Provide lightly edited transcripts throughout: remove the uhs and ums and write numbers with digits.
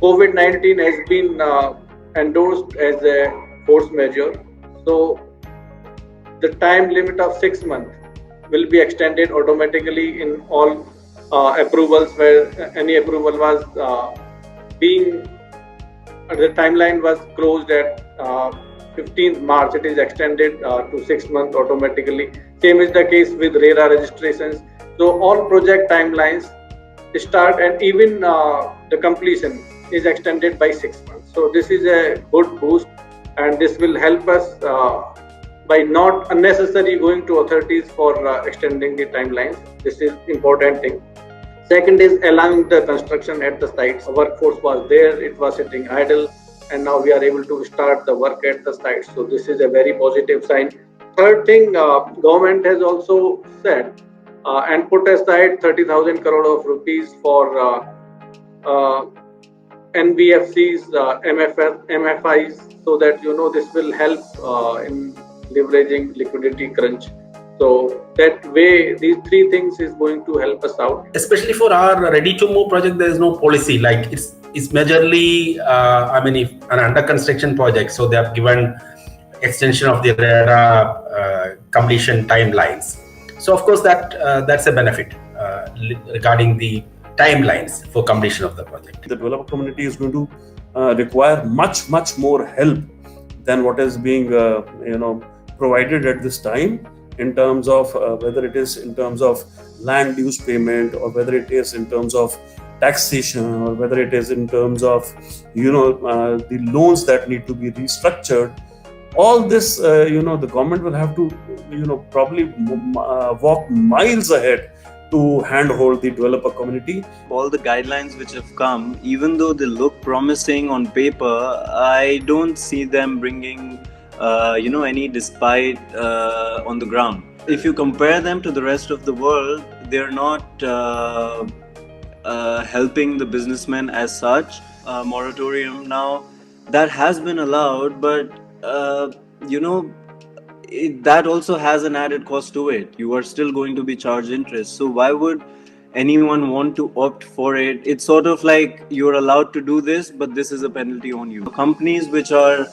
COVID-19 has been endorsed as a force measure. So the time limit of 6 months will be extended automatically in all approvals where any approval was being the timeline was closed at 15th March. It is extended to 6 months automatically. Same is the case with RERA registrations. So all project timelines start and even the completion is extended by 6 months. So this is a good boost, and this will help us by not unnecessarily going to authorities for extending the timelines. This is important thing. Second is allowing the construction at the sites. Workforce was there, it was sitting idle, and now we are able to start the work at the sites. So this is a very positive sign. Third thing, government has also said and put aside 30,000 crore of rupees for NBFCs, MFIs, so that this will help in leveraging liquidity crunch. So that way, these three things is going to help us out. Especially for our ready to move project, there is no policy. Like it's majorly, if an under construction project, so they have given extension of the RERA completion timelines. So of course that's a benefit regarding the timelines for completion of the project. The developer community is going to require much more help than what is being provided at this time, in terms of whether it is in terms of land use payment, or whether it is in terms of taxation, or whether it is in terms of the loans that need to be restructured. All this the government will have to probably walk miles ahead to handhold the developer community. All the guidelines which have come, even though they look promising on paper, I don't see them bringing any despite on the ground. If you compare them to the rest of the world, they're not helping the businessmen as such. Moratorium now, that has been allowed, but that also has an added cost to it. You are still going to be charged interest. So why would anyone want to opt for it? It's sort of like you're allowed to do this, but this is a penalty on you. Companies which are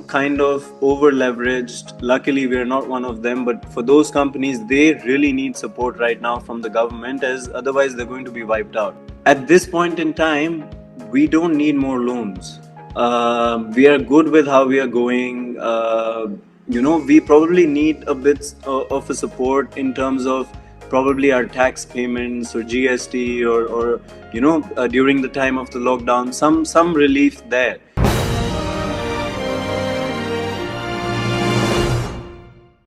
kind of over leveraged, luckily we're not one of them, but for those companies, they really need support right now from the government, as otherwise they're going to be wiped out. At this point in time, we don't need more loans. We are good with how we are going. We probably need a bit of a support in terms of probably our tax payments or GST or during the time of the lockdown, some relief there.